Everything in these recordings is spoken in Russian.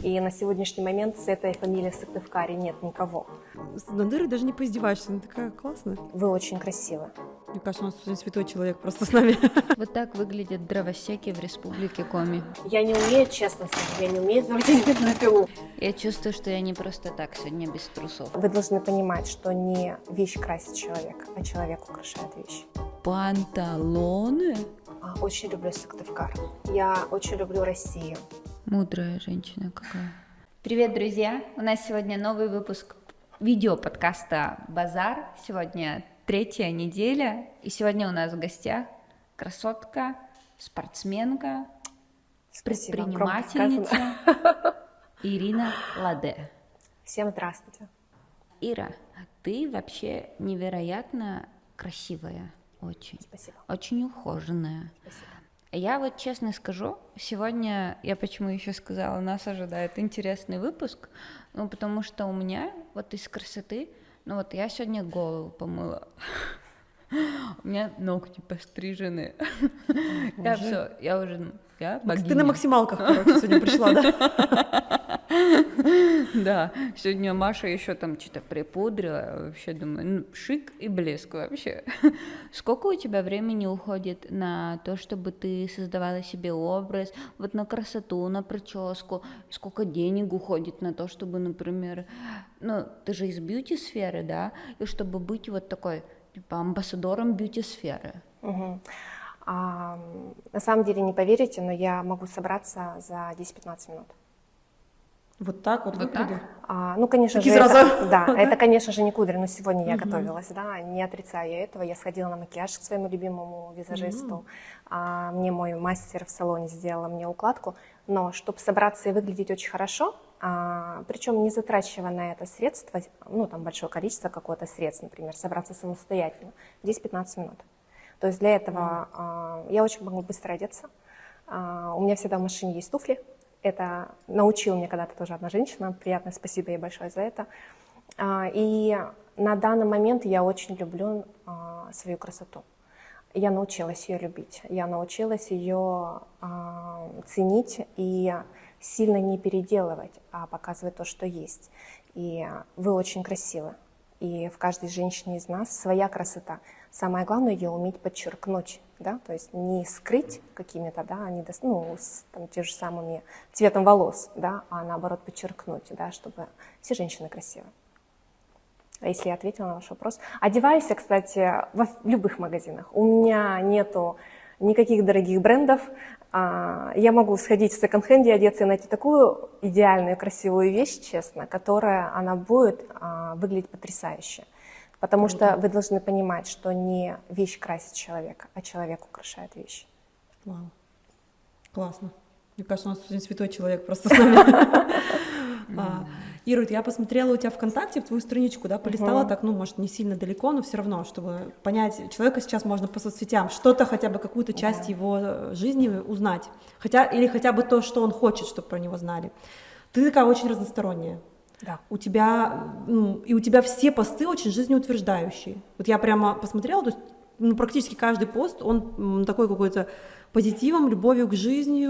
И на сегодняшний момент с этой фамилией в Сыктывкаре нет никого. С Надырой даже не поиздеваешься, она такая классная. Вы очень красивы. Мне кажется, у нас сегодня святой человек просто с нами. Вот так выглядят дровосеки в республике Коми. Я не умею, честно сказать, я не умею заводить бензопилу. Я чувствую, что я не просто так сегодня без трусов. Вы должны понимать, что не вещь красит человека, а человек украшает вещь. Панталоны? Очень люблю Сыктывкар. Я очень люблю Россию. Мудрая женщина какая. Привет, друзья! У нас сегодня новый выпуск видеоподкаста «Базар». Сегодня 3-я неделя, и сегодня у нас в гостях красотка, спортсменка, Спасибо, предпринимательница Ирина Ладе. Всем здравствуйте. Ира, ты вообще невероятно красивая, очень. Спасибо. Очень ухоженная. Спасибо. Я вот честно скажу, сегодня, я почему еще сказала, нас ожидает интересный выпуск, ну, потому что у меня вот из красоты, ну, вот я сегодня голову помыла, у меня ногти пострижены, я все, я уже, я богиня. Ты на максималках, короче, сегодня пришла, да? Да, сегодня Маша еще там что-то припудрила, вообще думаю, ну, шик и блеск вообще. Сколько у тебя времени уходит на то, чтобы ты создавала себе образ, вот на красоту, на прическу, сколько денег уходит на то, чтобы, например, ну, ты же из бьюти-сферы, да, и чтобы быть вот такой, типа, амбассадором бьюти-сферы. Угу. На самом деле не поверите, но я могу собраться за 10-15 минут. Вот так вот выглядело? Ну, конечно же, это, конечно же, не кудри, но сегодня я готовилась, да, не отрицаю я этого. Я сходила на макияж к своему любимому визажисту, мне мой мастер в салоне сделала мне укладку, но чтобы собраться и выглядеть очень хорошо, причем не затрачивая на это средства, ну, там большое количество какого-то средств, например, собраться самостоятельно, 10-15 минут. То есть для этого я очень могу быстро одеться, у меня всегда в машине есть туфли. Это научила меня когда-то тоже одна женщина, приятно, спасибо ей большое за это. И на данный момент я очень люблю свою красоту. Я научилась ее любить, я научилась ее ценить и сильно не переделывать, а показывать то, что есть. И вы очень красивы. И в каждой женщине из нас своя красота. Самое главное ее уметь подчеркнуть, да, то есть не скрыть какими-то, да, с там, тем же самыми цветом волос, да, а наоборот подчеркнуть, да, чтобы все женщины красивы. А если я ответила на ваш вопрос. Одеваюсь я, кстати, в любых магазинах. У меня нету никаких дорогих брендов. Я могу сходить в секонд-хенде, одеться и найти такую идеальную, красивую вещь, честно, которая она будет выглядеть потрясающе. Потому что вы должны понимать, что не вещь красит человека, а человек украшает вещь. Вау. Классно. Мне кажется, у нас сегодня святой человек просто с нами. Ира, я посмотрела у тебя ВКонтакте, в твою страничку, да, полистала так, ну, может, не сильно далеко, но все равно, чтобы понять, человека сейчас можно по соцсетям, что-то, хотя бы какую-то часть его жизни узнать. Или хотя бы то, что он хочет, чтобы про него знали. Ты такая очень разносторонняя. Да. У тебя все посты очень жизнеутверждающие. Вот я прямо посмотрела, то есть практически каждый пост, он такой какой-то позитивом, любовью к жизни,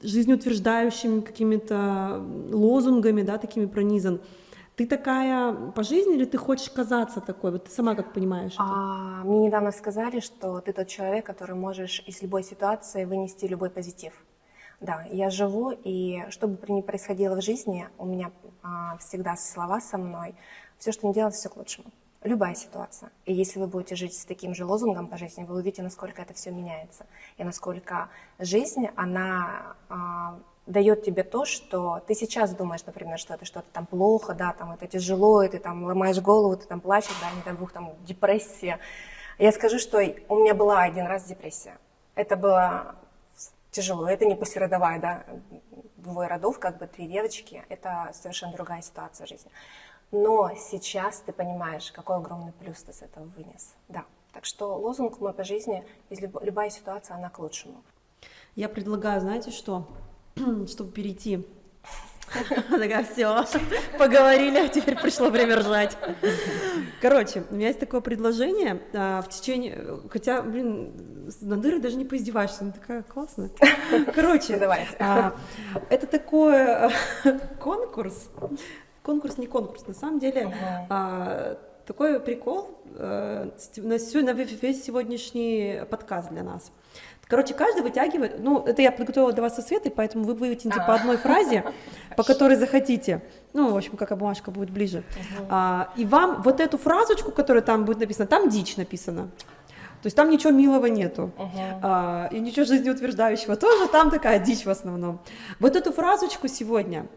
жизнеутверждающими какими-то лозунгами, да, такими пронизан. Ты такая по жизни или ты хочешь казаться такой? Вот ты сама как понимаешь это? Мне недавно сказали, что ты тот человек, который можешь из любой ситуации вынести любой позитив. Да, я живу, и что бы ни происходило в жизни, у меня всегда слова со мной. Все, что не делать, все к лучшему. Любая ситуация. И если вы будете жить с таким же лозунгом по жизни, вы увидите, насколько это все меняется. И насколько жизнь, она дает тебе то, что ты сейчас думаешь, например, что это что-то там плохо, да, там это тяжело, и ты там ломаешь голову, ты там плачешь, да, не дай бог, там депрессия. Я скажу, что у меня была один раз депрессия. Это было тяжело. Это не послеродовая, да, двое родов, как бы 3 девочки. Это совершенно другая ситуация в жизни. Но сейчас ты понимаешь, какой огромный плюс ты с этого вынес. Да. Так что лозунг мой по жизни, если любая ситуация, она к лучшему. Я предлагаю, знаете что, чтобы перейти Такая, все, поговорили, а теперь пришло время ржать. Короче, у меня есть такое предложение в течение... Хотя, блин, над Ирой даже не поиздеваешься, она такая классная. Короче, Давайте. это такой конкурс. Конкурс, не конкурс, на самом деле. Такой прикол на весь сегодняшний подкаст для нас. Короче, каждый вытягивает, ну, это я подготовила для вас со Светой, поэтому вы вытяните по одной фразе, по которой захотите. Ну, в общем, какая бумажка будет ближе. И вам вот эту фразочку, которая там будет написана, там дичь написана. То есть там ничего милого нету, и ничего жизнеутверждающего тоже, там такая дичь в основном. Вот эту фразочку сегодня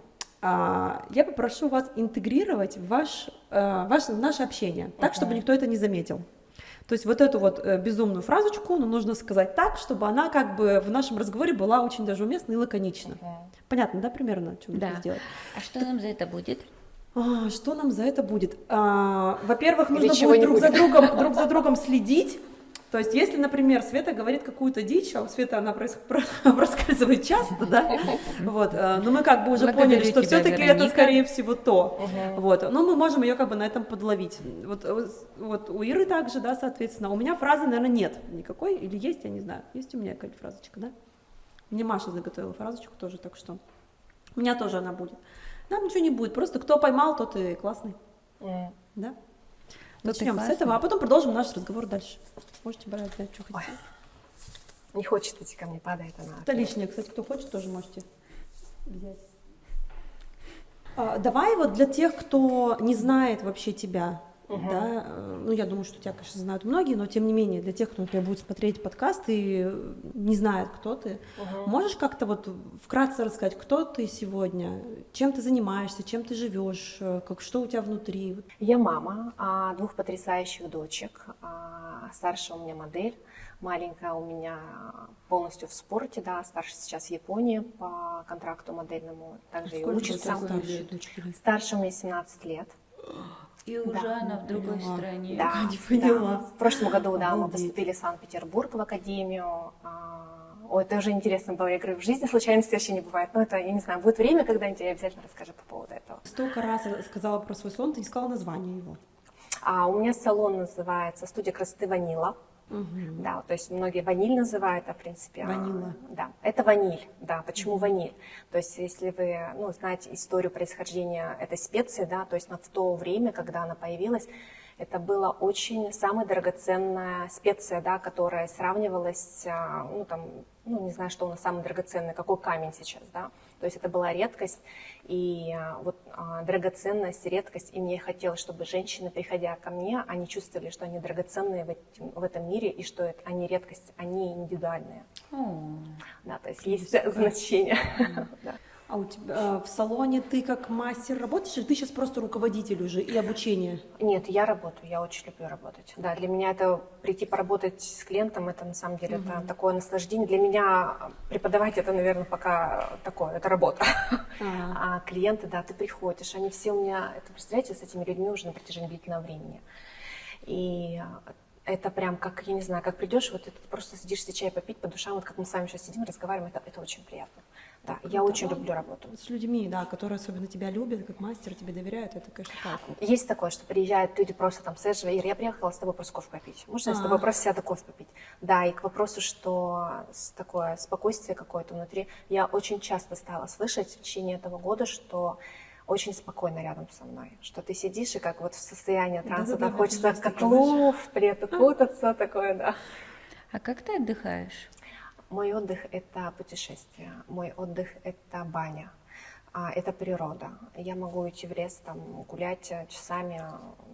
я попрошу вас интегрировать в наше общение, так, чтобы никто это не заметил. То есть вот эту вот безумную фразочку нужно сказать так, чтобы она как бы в нашем разговоре была очень даже уместна и лаконична. Понятно, да, примерно, что нужно сделать? А что нам за это будет? Что нам за это будет? Во-первых, нужно Ничего будет не друг за другом следить. То есть, если, например, Света говорит какую-то дичь, а у Светы она проскальзывает часто, да, вот, но мы как бы уже поняли, что все-таки это, скорее всего, то, вот, но мы можем ее как бы на этом подловить. Вот у Иры также, да, соответственно, у меня фразы, наверное, нет никакой, или есть, я не знаю, есть у меня какая-то фразочка, да? Мне Маша заготовила фразочку тоже, так что у меня тоже она будет. Нам ничего не будет, просто кто поймал, тот и классный, да? Начнем с этого, а потом продолжим наш разговор дальше. Можете брать, да, что хотите. Не хочет идти ко мне, падает она. Это лишнее, кстати, кто хочет, тоже можете взять. Давай вот для тех, кто не знает вообще тебя, да, ну я думаю, что тебя, конечно, знают многие, но тем не менее, для тех, кто, например, будет смотреть подкаст и не знает, кто ты, можешь как-то вот вкратце рассказать, кто ты сегодня, чем ты занимаешься, чем ты живешь, что у тебя внутри? Я мама 2 потрясающих дочек. Старшая у меня модель, маленькая у меня полностью в спорте, да, старшая сейчас в Японии по контракту модельному, также и учится. Старшая у меня 17 лет. И уже она в другой стране. Да, не поняла. Да. В прошлом году, да, мы Обалдеть. поступили в Санкт-Петербург в академию. Ой, это уже интересно было. Я говорю, в жизни случайности вообще не бывает. Но это, я не знаю, будет время когда-нибудь, я обязательно расскажу по поводу этого. Столько раз сказала про свой салон, ты не сказала название его. У меня салон называется «Студия красоты Ванила». Да, то есть многие ваниль называют, а в принципе... Ванила. Да, это ваниль, да, почему ваниль? То есть если вы, знаете историю происхождения этой специи, да, то есть в то время, когда она появилась, это была очень самая драгоценная специя, да, которая сравнивалась, не знаю, что у нас самый драгоценный, какой камень сейчас, да. То есть это была редкость, и драгоценность, редкость, и мне хотелось, чтобы женщины, приходя ко мне, они чувствовали, что они драгоценные в этом мире, и что они редкость, они индивидуальные. Да, то есть есть значение. Да. А у тебя в салоне ты как мастер работаешь, или ты сейчас просто руководитель уже и обучение? Нет, я работаю, я очень люблю работать. Да, для меня это прийти поработать с клиентом, это на самом деле это такое наслаждение. Для меня преподавать это, наверное, пока такое, это работа. А клиенты, да, ты приходишь, они все у меня, это, представляете, с этими людьми уже на протяжении длительного времени. И это прям как, я не знаю, как придешь, вот ты просто сидишь чай попить по душам, вот как мы с вами сейчас сидим, разговариваем, это очень приятно. Да, я очень люблю работу. С людьми, да, которые особенно тебя любят, как мастер, тебе доверяют, это, конечно, кайф. Есть такое, что приезжают люди просто там, Сэджа, Ир, я приехала с тобой просто кофе попить. Можно я с тобой просто сяду кофе попить? Да, и к вопросу, что такое спокойствие какое-то внутри, я очень часто стала слышать в течение этого года, что очень спокойно рядом со мной, что ты сидишь и как вот в состоянии транса, да, хочется котлов, при этом кутаться, такое, да. А как ты отдыхаешь? Мой отдых – это путешествие, мой отдых – это баня, это природа. Я могу идти в лес, там, гулять часами,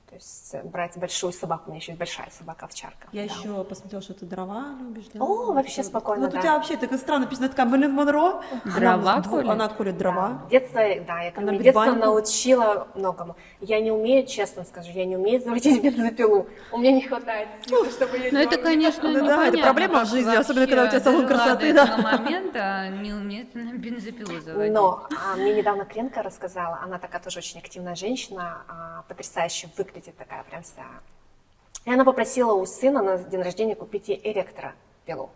то есть брать большую собаку, у меня еще есть большая собака-овчарка. Я да. еще посмотрела, что ты дрова любишь, да? О, вообще спокойно, Вот да. у тебя вообще так странно написано, такая Мэрилин Монро. Дрова колет? Она колет дрова. Да. Детство, да, я Она меня любит детство баньку? научила многому. Я не умею, честно скажу, я не умею заводить бензопилу. У меня не хватает сил, чтобы ее Ну это, конечно, Да, непонятно, это проблема как в жизни, вообще особенно когда у тебя салон дожила красоты, до да. этого момента не умеет на бензопилу заводить. Но мне недавно клиентка рассказала, она такая тоже очень активная женщина, потрясающе выглядит такая прям вся. И она попросила у сына на день рождения купить ей электропилу.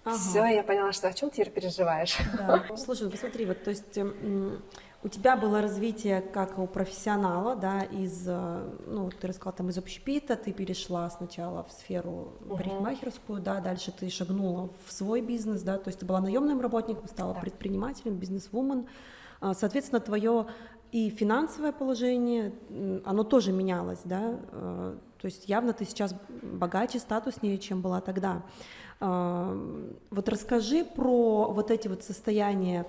Все, я поняла, что о чем ты переживаешь. Да. Слушай, ну посмотри, вот, то есть У тебя было развитие как у профессионала, да, ну, ты рассказала, там, из общепита, ты перешла сначала в сферу парикмахерскую, да, дальше ты шагнула в свой бизнес, да, то есть ты была наемным работником, стала предпринимателем, бизнес-вумен. Соответственно, твое и финансовое положение, оно тоже менялось, да, то есть явно ты сейчас богаче, статуснее, чем была тогда. Вот расскажи про вот эти вот состояния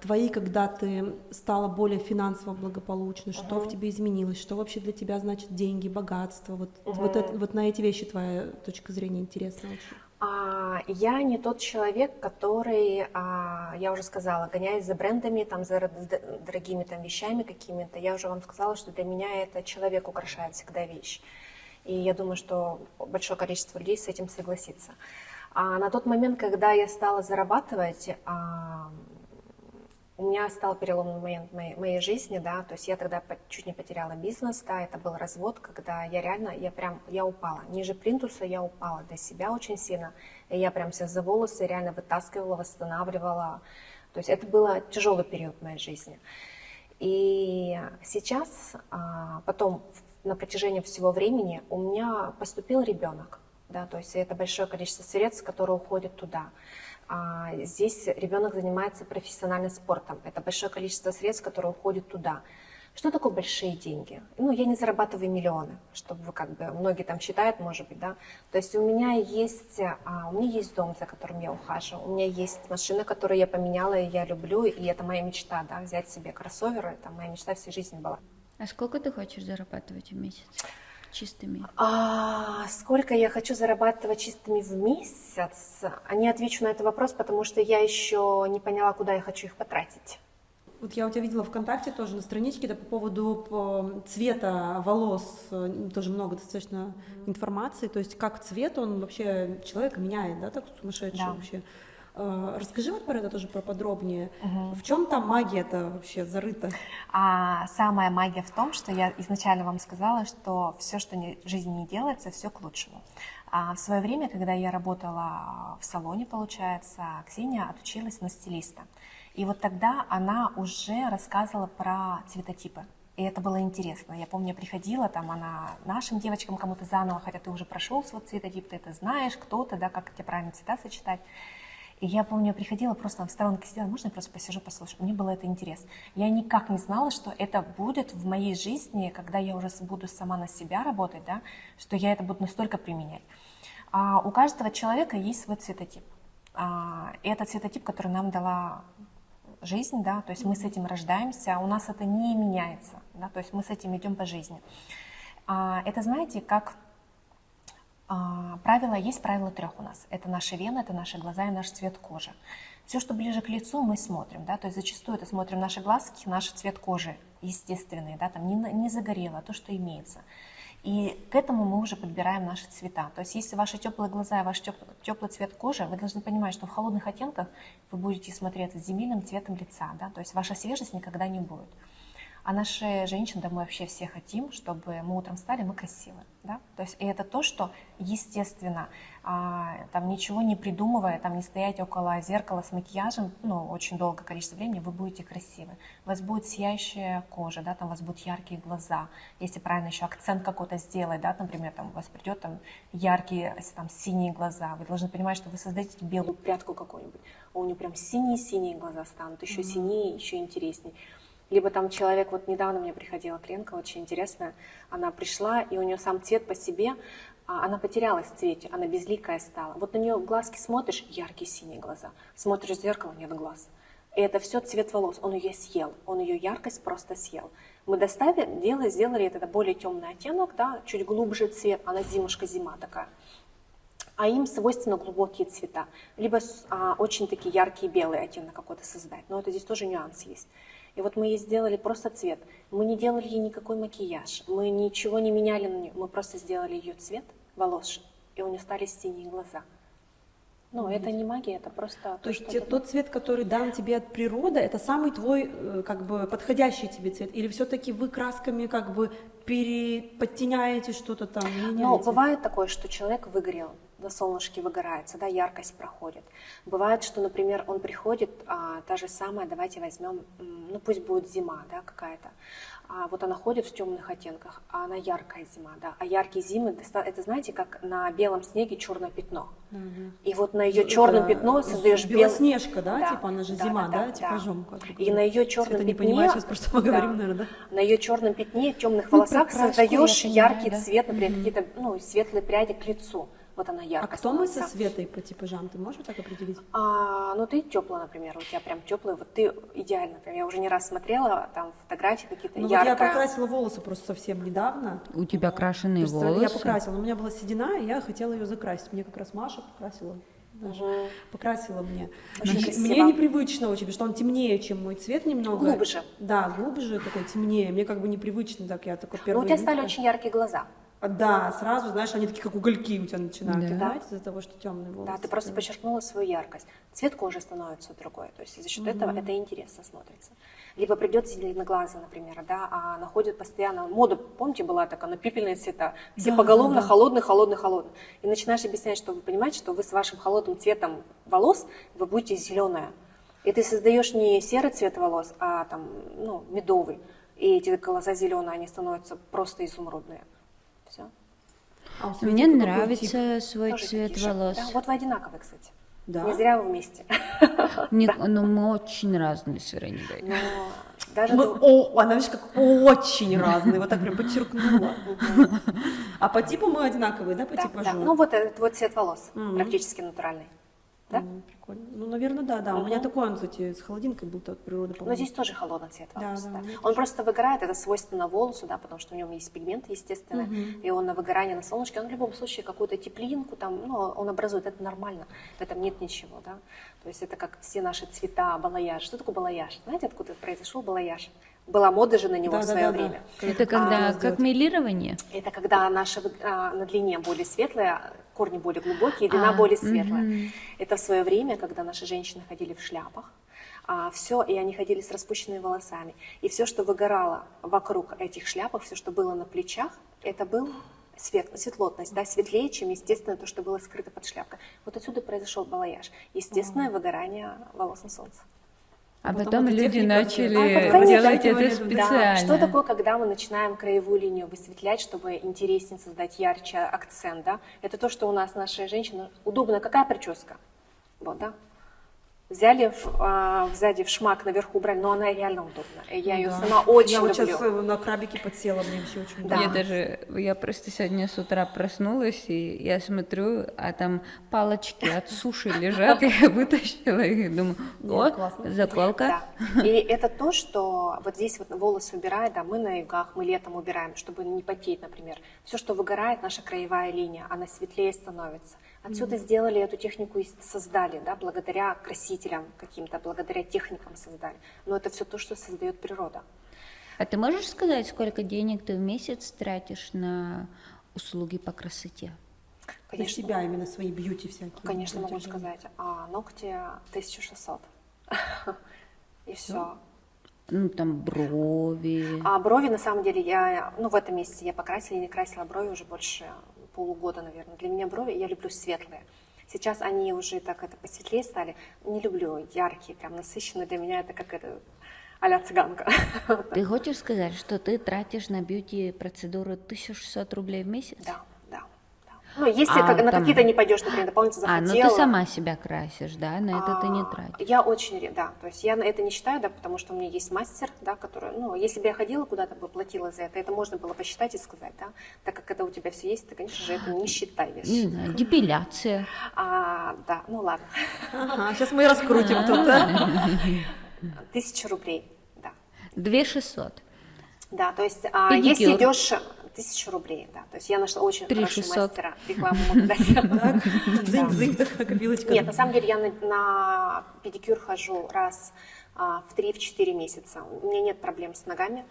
твои, когда ты стала более финансово благополучной, что в тебе изменилось, что вообще для тебя значит деньги, богатство, вот на эти вещи твоя точка зрения интересна очень. Я не тот человек, который, я уже сказала, гоняюсь за брендами, там, за дорогими там вещами какими-то. Я уже вам сказала, что для меня это человек украшает всегда вещь. И я думаю, что большое количество людей с этим согласится. А на тот момент, когда я стала зарабатывать, у меня стал переломный момент в моей жизни, да, то есть я тогда чуть не потеряла бизнес, да, это был развод, когда я упала, ниже плинтуса я упала для себя очень сильно, и я прям себя за волосы реально вытаскивала, восстанавливала, то есть это был тяжелый период в моей жизни. И сейчас, потом, на протяжении всего времени у меня поступил ребенок, да, то есть это большое количество средств, которые уходят туда. Здесь ребенок занимается профессиональным спортом. Это большое количество средств, которые уходят туда. Что такое большие деньги? Ну, я не зарабатываю миллионы, чтобы вы многие там считают, может быть, да. То есть у меня есть дом, за которым я ухаживаю, у меня есть машина, которую я поменяла, и я люблю, и это моя мечта, да, взять себе кроссоверы, это моя мечта всей жизни была. А сколько ты хочешь зарабатывать в месяц? Чистыми? Сколько я хочу зарабатывать чистыми в месяц? Не отвечу на этот вопрос, потому что я еще не поняла, куда я хочу их потратить. Вот я у тебя видела ВКонтакте тоже на страничке, да, по поводу цвета волос, тоже много достаточно информации, то есть как цвет, он вообще человека меняет, да, так сумасшедший вообще. Расскажи вот про это тоже поподробнее. В чем там магия-то вообще зарыта? Самая магия в том, что я изначально вам сказала, что все, что в жизни не делается, все к лучшему. В свое время, когда я работала в салоне, получается, Ксения отучилась на стилиста. И вот тогда она уже рассказывала про цветотипы. И это было интересно. Я помню, я приходила, там она нашим девочкам кому-то заново, хотя ты уже прошел свой цветотип, ты это знаешь, кто ты, да, как тебе правильно цвета сочетать. И я помню, я приходила, просто в сторонке сидела, можно я просто посижу, послушаю? Мне было это интересно. Я никак не знала, что это будет в моей жизни, когда я уже буду сама на себя работать, да, что я это буду настолько применять. У каждого человека есть свой цветотип. И это цветотип, который нам дала жизнь, да, то есть мы с этим рождаемся, у нас это не меняется, да, то есть мы с этим идем по жизни. Это, знаете, как... Есть правило 3 у нас. Это наши вены, это наши глаза и наш цвет кожи. Все, что ближе к лицу, мы смотрим, да, то есть зачастую это смотрим наши глазки, наш цвет кожи естественный, да, там не загорело, а то, что имеется. И к этому мы уже подбираем наши цвета. То есть если ваши теплые глаза и ваш теплый цвет кожи, вы должны понимать, что в холодных оттенках вы будете смотреться с земельным цветом лица, да, то есть ваша свежесть никогда не будет. А наши женщины, да, мы вообще все хотим, чтобы мы утром встали, мы красивы, да? То есть и это то, что естественно, там ничего не придумывая, там не стоять около зеркала с макияжем, ну, очень долгое количество времени, вы будете красивы. У вас будет сияющая кожа, да, там у вас будут яркие глаза, если правильно еще акцент какой-то сделать, да, например, там у вас придет там яркие, там синие глаза, вы должны понимать, что вы создадите белую прядку какую-нибудь, а у нее прям синие-синие глаза станут, еще синее, еще интереснее. Либо там человек, вот недавно мне приходила клиентка, очень интересная, она пришла, и у нее сам цвет по себе, она потерялась в цвете, она безликая стала. Вот на нее глазки смотришь, яркие синие глаза, смотришь в зеркало, нет глаз. И это все цвет волос, он ее съел, он ее яркость просто съел. Мы сделали это более темный оттенок, да, чуть глубже цвет, она зима такая. А им свойственно глубокие цвета, либо очень такие яркие белые оттенок какой-то создать, но это здесь тоже нюанс есть. И вот мы ей сделали просто цвет, мы не делали ей никакой макияж, мы ничего не меняли на нее, мы просто сделали ее цвет волос, и у нее стали синие глаза. Ну, это не магия, это просто... То есть тот цвет, который дан тебе от природы, это самый твой, как бы, подходящий тебе цвет? Или все-таки вы красками, как бы, подтеняете что-то там, меняете? Ну, бывает такое, что человек выгорел, на солнышке выгорается, да, яркость проходит. Бывает, что, например, он приходит, та же самая, давайте возьмем, ну пусть будет зима, да, какая-то. Вот она ходит в темных оттенках, а она яркая зима, да. А яркие зимы, это знаете, как на белом снеге черное пятно. И вот на ее черном пятно создаешь Белоснежка, да, типа она же зима, да, типажом. И на ее черном Света пятне, не понимает сейчас, про что мы говорим, наверное, да? на ее черном пятне, темных Ну, волосах про краску создаешь я понимаю, яркий да. цвет, например, какие-то, ну, светлые пряди к лицу. Вот она А яркая. кто мы со становится. Светой по типажам? Ты можешь так определить? Ну, ты теплая, например, у тебя прям теплый, вот ты идеально, например, я уже не раз смотрела, там фотографии какие-то Ну вот я яркие. покрасила волосы просто совсем недавно. У тебя крашеные Представляете, волосы. Я покрасила, но у меня была седина, и я хотела ее закрасить. Мне как раз Маша покрасила. Даже покрасила мне. Очень И красиво. мне непривычно очень, потому что он темнее, чем мой цвет немного. Глубже. Да, глубже, такой темнее. Мне как бы непривычно, так я такой первый. Ну, у тебя стали вид, очень яркие глаза. Да, сразу, знаешь, они такие как угольки у тебя начинают Да. играть из-за того, что темные волосы. Да, ты просто подчеркнула свою яркость. Цвет кожи становится другой, то есть за счет этого это интересно смотрится. Либо придет зеленоглазый, например, да, а она ходит постоянно, мода, помните, была такая, на пепельные цвета, все Да, поголовно да, да. холодный, холодный, холодный. И начинаешь объяснять, что вы понимаете, что вы с вашим холодным цветом волос, вы будете зеленая. И ты создаешь не серый цвет волос, а там, ну, медовый. И эти глаза зеленые, они становятся просто изумрудные. Все. А у Свети Мне какой нравится свой Тоже цвет такие же. волос. Да, вот вы одинаковые, кстати. Да? Не зря вы вместе. Но мы очень разные с Вероникой. Но даже Она, видишь, как очень разные, вот так прям подчеркнула. А по типу мы одинаковые, да, по да, типажу? да. Ну вот этот вот цвет волос, практически натуральный. Да? Прикольно. Ну, наверное, да. У меня такой он, кстати, с холодинкой был от природы, Но по-моему. здесь тоже холодный цвет волос. Да, Да. у меня Он просто выгорает, это свойственно волосу, да, потому что в нем есть пигмент, естественно, и он на выгорание на солнышке, он в любом случае какую-то теплинку там, ну, он образует, это нормально, в этом нет ничего, да. То есть это как все наши цвета, балаяж. Что такое балаяж? Знаете, откуда произошел балаяж? Была мода же на него в свое время. Это когда как милирование? Это когда наша на длине более светлая, корни более глубокие, длина более светлая. Это в свое время, когда наши женщины ходили в шляпах, все, и они ходили с распущенными волосами. И все, что выгорало вокруг этих шляпок, все, что было на плечах, это был светлотность, да, светлее, чем, естественно, то, что было скрыто под шляпкой. Вот отсюда произошел балаяж. Естественное выгорание волос на солнце. А потом потом эта люди техника начали конечно. делать это Да. специально. Что такое, когда мы начинаем краевую линию высветлять, чтобы интереснее создать ярче акцент, да? Это то, что у нас наши женщины удобно. Какая прическа? Вот, да? Взяли сзади в шмак, наверху убрали, но она реально удобна. И я ее сама очень Я вот люблю. сейчас на крабике подсела, мне вообще очень Да. удобно. Я просто сегодня с утра проснулась, и я смотрю, а там палочки от суши лежат, я вытащила их, и думаю, о, классно. заколка. Да. И это то, что вот здесь вот волосы убирает, да, мы на югах, мы летом убираем, чтобы не потеть, например. Все, что выгорает, наша краевая линия, она светлее становится. Отсюда сделали эту технику и создали, да, благодаря красителям каким-то, благодаря техникам создали. Но это все то, что создает природа. А ты можешь сказать, сколько денег ты в месяц тратишь на услуги по красоте? Для Конечно, себя именно свои бьюти всякие. конечно могу Бьюти. сказать. Ногти 1600. И все. Ну, там брови. А брови, на самом деле, в этом месяце я покрасила и не красила брови уже больше полугода, наверное. Для меня брови, я люблю светлые. Сейчас они уже так посветлее стали. Не люблю яркие, прям насыщенные. Для меня это как а-ля цыганка. Ты хочешь сказать, что ты тратишь на бьюти-процедуру 1600 рублей в месяц? Да. Ну, если А, на там- какие-то не пойдешь, например, дополнительно Ну захотела. ты сама себя красишь, да? На это ты не тратишь. Я очень, да, то есть я на это не считаю, да, потому что у меня есть мастер, да, который, ну, если бы я ходила куда-то бы платила за это можно было посчитать и сказать, да, так как когда у тебя все есть, ты, конечно же, это не считаешь. Не знаю, депиляция. Да, ну ладно, Ага, сейчас мы и раскрутим тут, да? 1000 рублей, да. 2600. Да, то есть Педикюр. если идешь 1000 рублей, да, то есть я нашла очень хорошего 3600. мастера, рекламу могу дать. Дзынь-дзынь, такая копилочка. Нет, на самом деле я на педикюр хожу раз в 3-4 месяца. У меня нет проблем с ногами,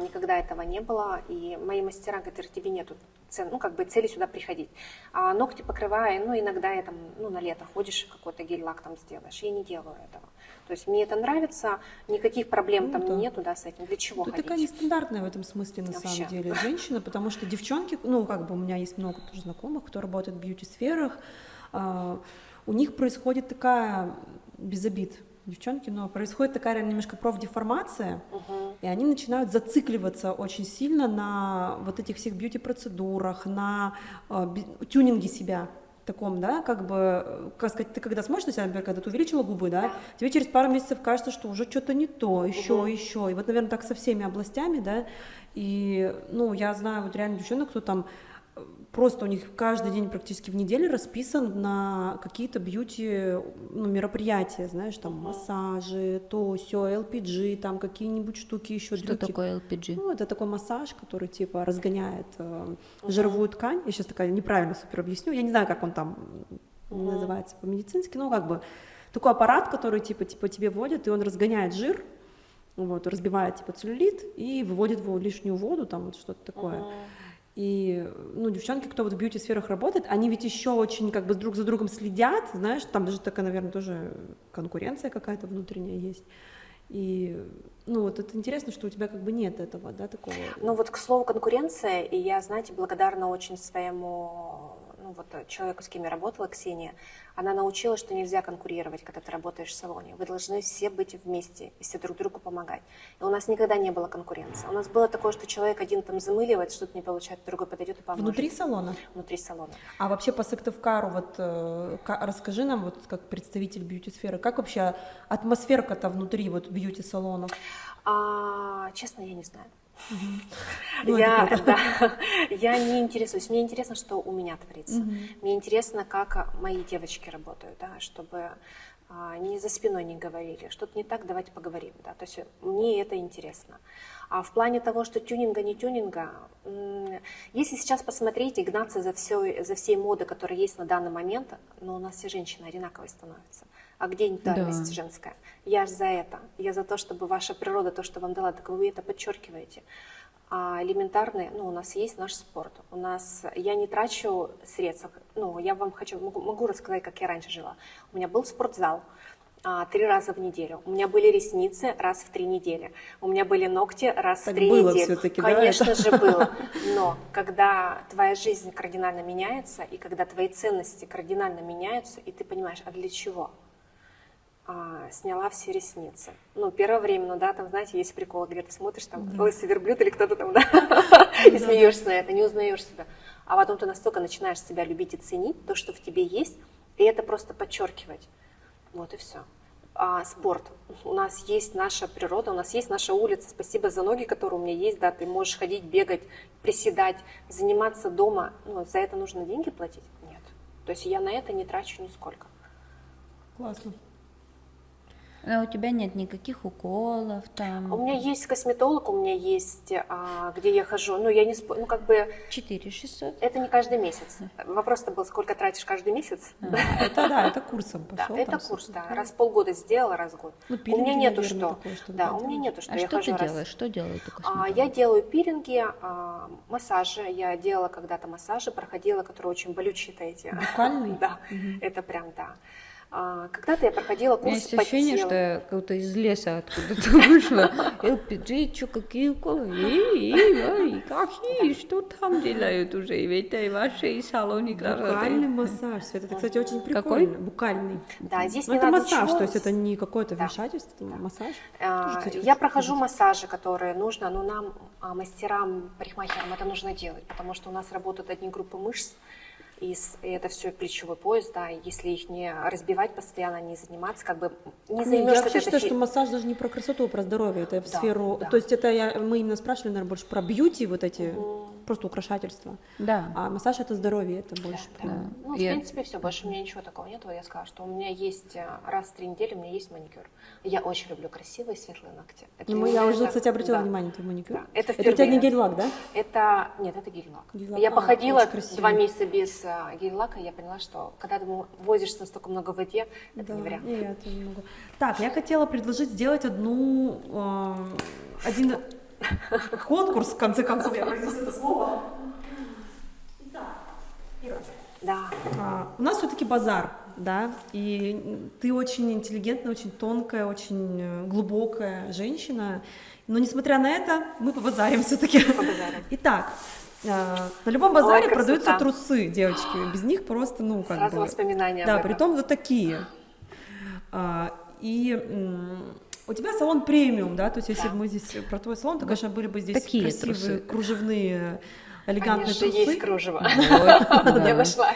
никогда этого не было. И мои мастера говорят, тебе нету ну, как бы цели сюда приходить. А ногти покрываю, ну, иногда я там, ну, на лето ходишь, какой-то гель-лак там сделаешь. Я не делаю этого. То есть мне это нравится, никаких проблем там да. нету, да, с этим. Для чего Ты ходить? такая нестандартная в этом смысле, на Вообще. самом деле, женщина, потому что девчонки, ну, как бы у меня есть много тоже знакомых, кто работает в бьюти-сферах, у них происходит такая, без обид, девчонки, но происходит такая реально немножко профдеформация, и они начинают зацикливаться очень сильно на вот этих всех бьюти-процедурах, на тюнинге себя. Таком, да, как бы, как сказать, ты когда смотришь на себя, например, когда ты увеличила губы, да, тебе через пару месяцев кажется, что уже что-то не то, еще, и вот, наверное, так со всеми областями, да, и, ну, я знаю вот реально девчонок, кто там просто у них каждый день практически в неделю расписан на какие-то бьюти, ну, мероприятия, знаешь, там массажи, то, сё, LPG, там какие-нибудь штуки еще. Что такое LPG? Ну, это такой массаж, который типа разгоняет жировую ткань. Я сейчас такая неправильно супер объясню. Я не знаю, как он там называется по-медицински, но как бы такой аппарат, который типа тебе вводит, и он разгоняет жир, вот, разбивает типа целлюлит и выводит в лишнюю воду, там вот что-то такое. И, ну, девчонки, кто вот в бьюти-сферах работает, они ведь еще очень как бы друг за другом следят, знаешь, там даже такая, наверное, тоже конкуренция какая-то внутренняя есть. И, ну, вот это интересно, что у тебя как бы нет этого, да, такого. Ну, вот к слову конкуренция, и я, знаете, благодарна очень своему, ну, вот человеку, с кем я работала, Ксения, она научила, что нельзя конкурировать, когда ты работаешь в салоне. Вы должны все быть вместе и все друг другу помогать. И у нас никогда не было конкуренции. У нас было такое, что человек один там замыливает, что-то не получается, другой подойдет и поможет. Внутри салона? Внутри салона. А вообще по Сыктывкару, вот расскажи нам, вот как представитель бьюти-сферы, как вообще атмосферка-то внутри вот бьюти-салонов? Честно, я не знаю. Ну, Я не интересуюсь. Мне интересно, что у меня творится. Мне интересно, как мои девочки работают, да, чтобы ни за спиной не говорили, что-то не так, давайте поговорим. Да. То есть мне это интересно. А в плане того, что тюнинга, не тюнинга, если сейчас посмотреть и гнаться за всей модой, которая есть на данный момент, но у нас все женщины одинаковые становятся. А где индивидуальность женская? Я же за это. Я за то, чтобы ваша природа, то, что вам дала, так вы это подчеркиваете. А элементарные, ну, у нас есть наш спорт. У нас, я не трачу средств. Ну, я вам могу рассказать, как я раньше жила. У меня был спортзал 3 раза в неделю. У меня были ресницы раз в 3 недели. У меня были ногти раз в 3 недели. Конечно же было. Но когда твоя жизнь кардинально меняется, и когда твои ценности кардинально меняются, и ты понимаешь, а для чего? Сняла все ресницы. Ну, первое время, ну да, там, знаете, есть прикол, где ты смотришь, там, лысый верблюд или кто-то там, да, и смеешься на это, не узнаешь себя. А потом ты настолько начинаешь себя любить и ценить, то, что в тебе есть, и это просто подчеркивать. Вот и все. Спорт. У нас есть наша природа, у нас есть наша улица. Спасибо за ноги, которые у меня есть, да, ты можешь ходить, бегать, приседать, заниматься дома. Ну, за это нужно деньги платить? Нет. То есть я на это не трачу нисколько. Классно. Но у тебя нет никаких уколов там? У меня есть косметолог, у меня есть, где я хожу, ну, я не ну, как бы... 4600? Это не каждый месяц. Вопрос-то был, сколько тратишь каждый месяц? Это да, это курсом пошел. Да, это курс, да. Раз в полгода сделала, раз в год. Ну, у меня нету, наверное, что... такое, что Да, у меня нету, что А я что хожу ты раз... делаешь? Что делает косметолог? Я делаю пилинги, массажи. Я делала когда-то массажи, проходила, которые очень болючие-то эти. Буквальный? Да, это прям, да. Когда-то я проходила У меня курс есть по ощущение, телу. что я как-то из леса откуда-то вышла. LPG, что, какие уколы? Какие? Что там делают уже в этой вашей салоне Букальный красоты? массаж, Света, это, кстати, очень прикольно. Какой? Букальный. Да, здесь Ну, не это надо массаж, ничего. то есть это не какое-то вмешательство, это массаж. Тоже, кстати, Я хочу прохожу сходить. массажи, которые нужно, но нам, мастерам, парикмахерам, это нужно делать, потому что у нас работают одни группы мышц, и это все плечевой пояс, да, и если их не разбивать постоянно, не заниматься, как бы не Я займешься вообще считаю, что массаж даже не про красоту, а про здоровье, это в Да, сферу, да. то есть это мы именно спрашивали, наверное, больше про бьюти, вот эти, просто украшательства, Да. а массаж это здоровье, это больше Да. про... Ну, в принципе, все, больше у меня ничего такого нет. Я сказала, что у меня есть раз в 3 недели у меня есть маникюр. Я очень люблю красивые светлые ногти. Это Ну, для я меня уже, это- кстати, обратила да. внимание на твой маникюр. Да, это у тебя не впервые. гель-лак, да? Нет, это гель-лак. Гель-лак, Я походила очень красиво. 2 месяца без гель-лака, и я поняла, что когда ты возишься настолько много в воде, это не вариант. Я тоже не могу. Так, я хотела предложить сделать один конкурс, в конце концов, я произнесу это слово. У нас все-таки базар, да, и ты очень интеллигентная, очень тонкая, очень глубокая женщина, но несмотря на это, мы побазарим все-таки. Итак, на любом базаре Ой, красота. продаются трусы, девочки, без них просто, ну, как Сразу бы... воспоминания Да, об этом. притом вот такие. У тебя салон премиум, да, то есть если бы мы здесь про твой салон, то, конечно, были бы здесь такие красивые, трусы. кружевные, элегантные Конечно, трусы. есть кружево. Вот, Я да. нашла.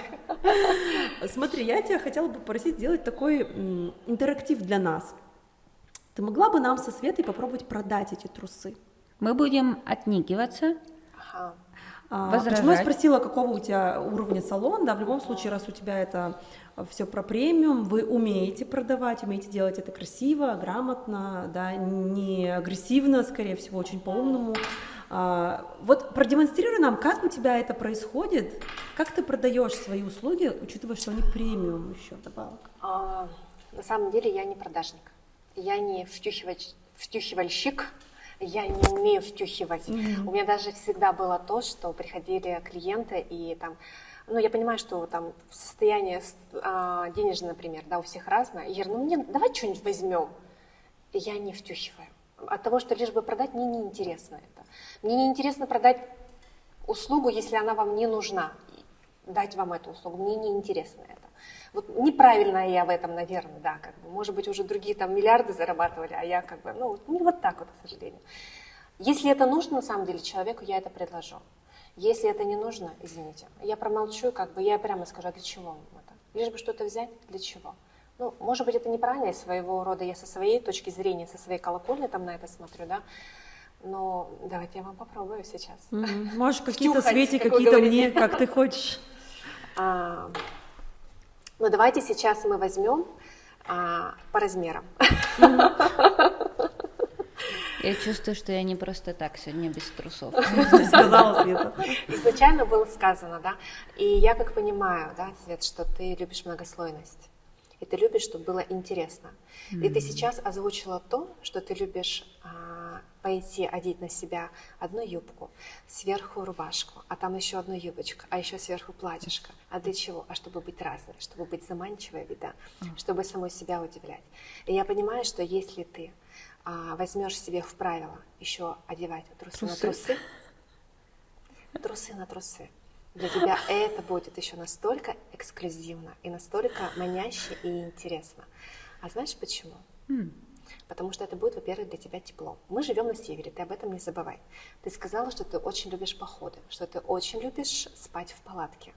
Смотри, я тебя хотела бы попросить сделать такой интерактив для нас. Ты могла бы нам со Светой попробовать продать эти трусы? Мы будем отникиваться. Ага. Возражать. Почему я спросила, какого у тебя уровня салон? Да, в любом случае, раз у тебя это все про премиум, вы умеете продавать, умеете делать это красиво, грамотно, да, не агрессивно, скорее всего, очень по-умному. Вот продемонстрируй нам, как у тебя это происходит, как ты продаешь свои услуги, учитывая, что они премиум еще добавок. На самом деле я не продажник. Я не втюхивальщик. Я не умею втюхивать. У меня даже всегда было то, что приходили клиенты и там, ну, я понимаю, что там состояние денежное, например, да, у всех разное. И я говорю, ну, мне, давай что-нибудь возьмем. И я не втюхиваю. От того, что лишь бы продать, мне не интересно это. Мне не интересно продать услугу, если она вам не нужна. Дать вам эту услугу, мне не интересно это. Вот неправильно я в этом, наверное, да, как бы, может быть, уже другие там миллиарды зарабатывали, а я как бы, ну, не вот так вот, к сожалению. Если это нужно, на самом деле, человеку, я это предложу. Если это не нужно, извините, я промолчу, как бы, я прямо скажу, а для чего вам это? Лишь бы что-то взять, для чего? Ну, может быть, это неправильно, из своего рода, я со своей точки зрения, со своей колокольни там на это смотрю, да, но давайте я вам попробую сейчас. Можешь какие-то Втюхать, Свете, как вы какие-то говорите. мне, как ты хочешь. Ну, давайте сейчас мы возьмем по размерам. Я чувствую, что я не просто так сегодня без трусов. Сказала Света. Изначально было сказано, да, и я как понимаю, да, Свет, что ты любишь многослойность, и ты любишь, чтобы было интересно. И ты сейчас озвучила то, что ты любишь пойти одеть на себя одну юбку, сверху рубашку, а там еще одну юбочку, а еще сверху платьишко. А для чего? А чтобы быть разной, чтобы быть заманчивой, да, чтобы самой себя удивлять. И я понимаю, что если ты возьмешь себе в правило еще одевать трусы на трусы, трусы на трусы, для тебя это будет еще настолько эксклюзивно и настолько маняще и интересно. А знаешь почему? Потому что это будет, во-первых, для тебя тепло. Мы живем на севере, ты об этом не забывай. Ты сказала, что ты очень любишь походы, что ты очень любишь спать в палатке.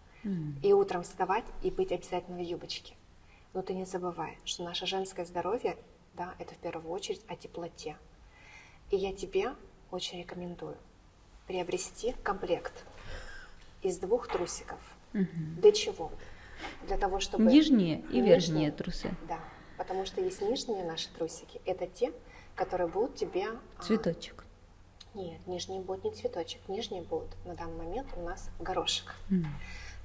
И утром вставать и быть обязательно в юбочке. Но ты не забывай, что наше женское здоровье, да, это в первую очередь о теплоте. И я тебе очень рекомендую приобрести комплект из 2 трусиков. Для чего? Для того, чтобы... Нижние и верхние трусы. Да, потому что есть нижние наши трусики. Это те, которые будут тебе... Цветочек. Нет, нижние будут не цветочек. Нижние будут на данный момент у нас горошек.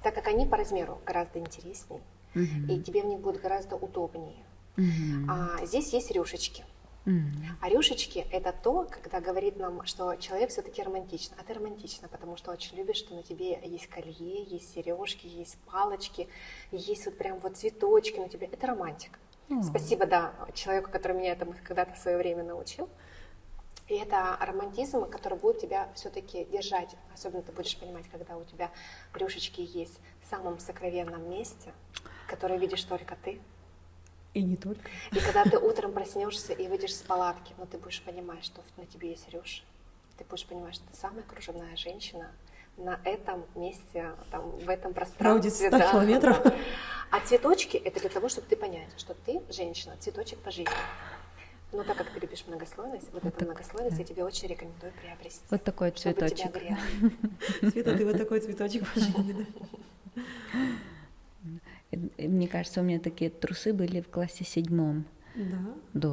Так как они по размеру гораздо интереснее, и тебе в них будет гораздо удобнее. Здесь есть рюшечки. А рюшечки – это то, когда говорит нам, что человек все-таки романтичен. А ты романтична, потому что очень любишь, что на тебе есть колье, есть сережки, есть палочки, есть вот прям вот цветочки на тебе. Это романтика. Спасибо, да, человеку, который меня этому когда-то в свое время научил. И это романтизм, который будет тебя все-таки держать. Особенно ты будешь понимать, когда у тебя рюшечки есть в самом сокровенном месте, которое видишь только ты. И не только. И когда ты утром проснешься и выйдешь с палатки, но ты будешь понимать, что на тебе есть рюши. Ты будешь понимать, что ты самая кружевная женщина на этом месте, там, в этом пространстве. Радиус 100 километров. Да. А цветочки – это для того, чтобы ты понять, что ты женщина, цветочек по жизни. Но так как ты любишь многослойность, вот эту многослойность я тебе очень рекомендую приобрести. Вот такой чтобы цветочек. тебя грело. Света, ты вот такой цветочек по жизни, да? Мне кажется, у меня такие трусы были в классе 7. Да. Да.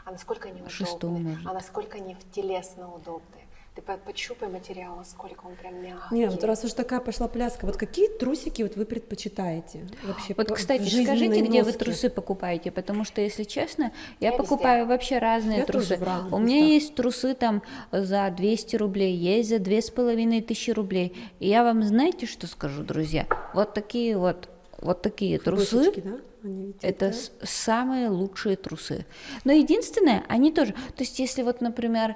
А насколько они 6, удобны, может. а насколько они телесно удобны. Ты почупай материал, насколько он прям мягкий. Не, вот раз уж такая пошла пляска, вот какие трусики вот вы предпочитаете вообще? Вот, в кстати, жизненной скажите, где вы носке? трусы покупаете, потому что, если честно, я Я покупаю вообще разные Я тоже трусы. в разных У меня местах. есть трусы там за 200 рублей, есть за 2500 рублей. И я вам знаете, что скажу, друзья? Вот такие вот вот такие трусы. Досочки, да? Они ведь Это самые лучшие трусы. Но единственное, они тоже... То есть, если вот, например,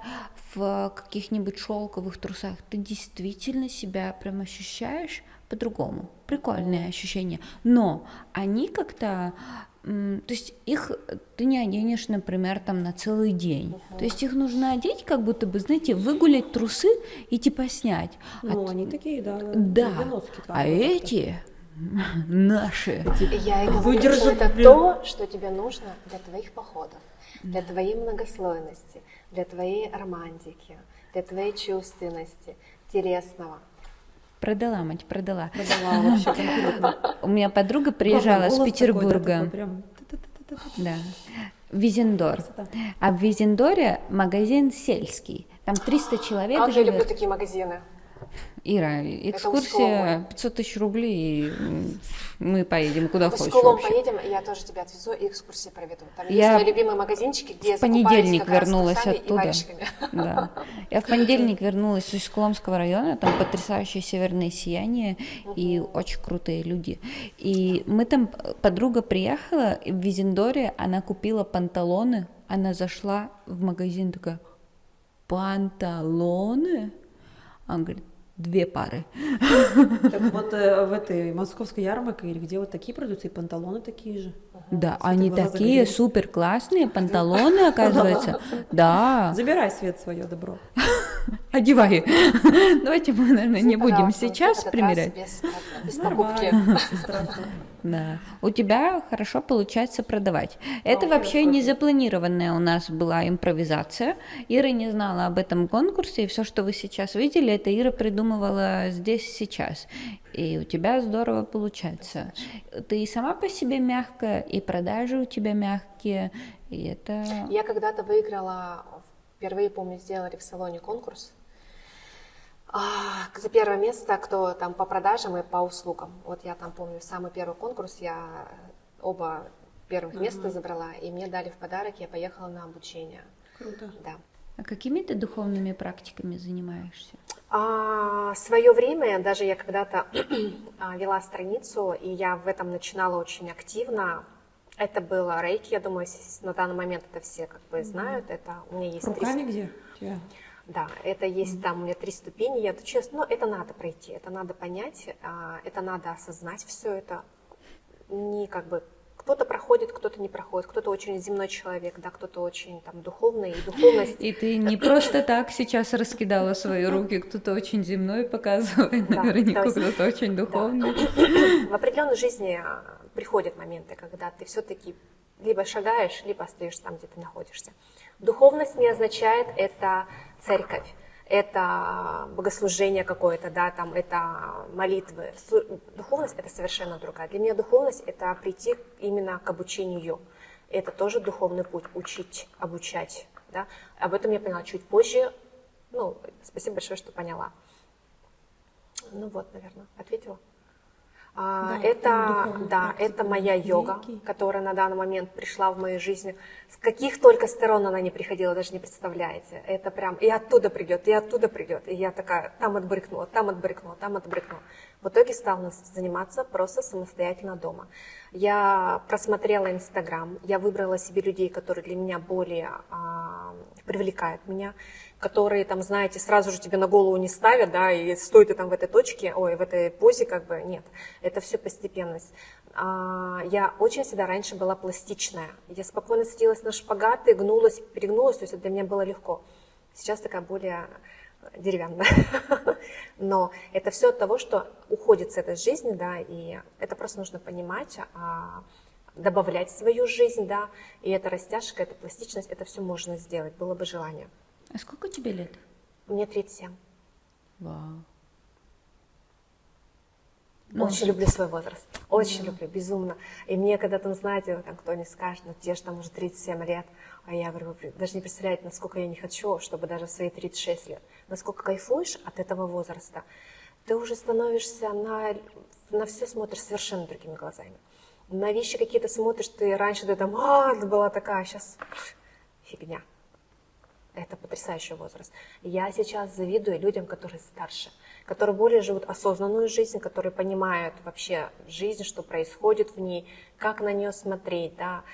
в каких-нибудь шелковых трусах ты действительно себя прям ощущаешь по-другому. Прикольные ощущения. Но они как-то... То есть их ты не оденешь, например, там на целый день. То есть их нужно одеть, как будто бы, знаете, выгулять трусы и типа снять. Ну, они такие, да. Да, носки, а эти наши. Я и говорю, что Выдержат, это блин. то, что тебе нужно для твоих походов, для твоей многослойности, для твоей романтики, для твоей чувственности, интересного. Продала, мать, продала. Продала вообще конкретно. У меня подруга приезжала Голос с такой, да, Петербурга. такой прям та-та-та-та-та. Да. В Визендор. Красота. А в Визендоре магазин сельский. Там 300 человек Как я люблю живет. такие магазины. Ира, экскурсия 500 тысяч рублей, и мы поедем куда Мы с хочешь Кулом вообще. поедем, я тоже тебя отвезу и экскурсии проведу. Там есть Я мои любимые магазинчики, где я В понедельник закупаюсь как раз с вернулась трусами и оттуда. варежками. Да. Я в понедельник вернулась из Куломского района, там потрясающее северное сияние и очень крутые люди. И мы там, подруга приехала и в Визендоре, она купила панталоны, она зашла в магазин, такая, панталоны? Она говорит, 2 пары. Так вот в этой московской ярмарке или где вот такие продаются, и панталоны такие же. Да, Света, они глаза такие загорелись. супер классные, панталоны, оказывается. Да, Забирай, Свет, свое добро. одевай. Давайте мы, наверное, не будем Пожалуйста, сейчас в этот примерять. раз без покупки. Нормально, не страшно. Да. У тебя хорошо получается продавать. Это я вообще в курсе. не запланированная у нас была импровизация. Ира не знала об этом конкурсе, и все, что вы сейчас видели, это Ира придумывала здесь сейчас. И у тебя здорово получается. Ты и сама по себе мягкая, и продажи у тебя мягкие, и это... Я когда-то выиграла, впервые, помню, сделали в салоне конкурс за первое место, кто там по продажам и по услугам. Вот я там помню, самый первый конкурс, я оба первых места забрала, и мне дали в подарок, я поехала на обучение. Круто. Да. А какими ты духовными практиками занимаешься? Свое время, даже я когда-то вела страницу, и я в этом начинала очень активно. Это было рейки, я думаю, на данный момент это все как бы знают. Это у меня есть Руками где? Я. Да, это есть там у меня 3 ступени, я отучилась, но это надо пройти, это надо понять, это надо осознать все это. Не как бы кто-то проходит, кто-то не проходит, кто-то очень земной человек, да, кто-то очень там духовный, и духовность. И ты не просто так сейчас раскидала свои руки, кто-то очень земной показывает, Да, наверняка то есть- кто-то очень духовный. В определенной жизни приходят моменты, когда ты все-таки либо шагаешь, либо остаешься там, где ты находишься. Духовность не означает это церковь, это богослужение какое-то, да, там это молитвы. Духовность это совершенно другая. Для меня духовность это прийти именно к обучению. Это тоже духовный путь, учить, обучать. Да? Об этом я поняла чуть позже. Ну, спасибо большое, что поняла. Ну вот, наверное, ответила. Это моя йога, которая на данный момент пришла в мою жизнь. С каких только сторон она не приходила, даже не представляете. Это прям и оттуда придет, и оттуда придет. И я такая там отбрыкнула, там отбрыкнула, там отбрыкнула. В итоге стала заниматься просто самостоятельно дома. Я просмотрела Инстаграм, я выбрала себе людей, которые для меня более привлекают меня, которые там, знаете, сразу же тебе на голову не ставят, да, и стой ты там в этой точке, ой, в этой позе, как бы, нет, это все постепенность. Я очень всегда раньше была пластичная, я спокойно садилась на шпагаты, гнулась, перегнулась, то есть это для меня было легко. Сейчас такая более деревянная, но это все от того, что уходит с этой жизни, да, и это просто нужно понимать, добавлять в свою жизнь, да, и эта растяжка, эта пластичность, это все можно сделать, было бы желание. А сколько тебе лет? Мне 37. Вау. Очень люблю свой возраст, очень люблю, безумно. И мне, когда там, знаете, там кто-нибудь скажет, ну тебе же там уже 37 лет, а я говорю, вы даже не представляете, насколько я не хочу, чтобы даже в свои 36 лет, насколько кайфуешь от этого возраста, ты уже становишься на все смотришь совершенно другими глазами. На вещи какие-то смотришь, ты раньше ты там, ты была такая, а сейчас фигня. Это потрясающий возраст. Я сейчас завидую людям, которые старше, которые более живут осознанную жизнь, которые понимают вообще жизнь, что происходит в ней, как на нее смотреть, да,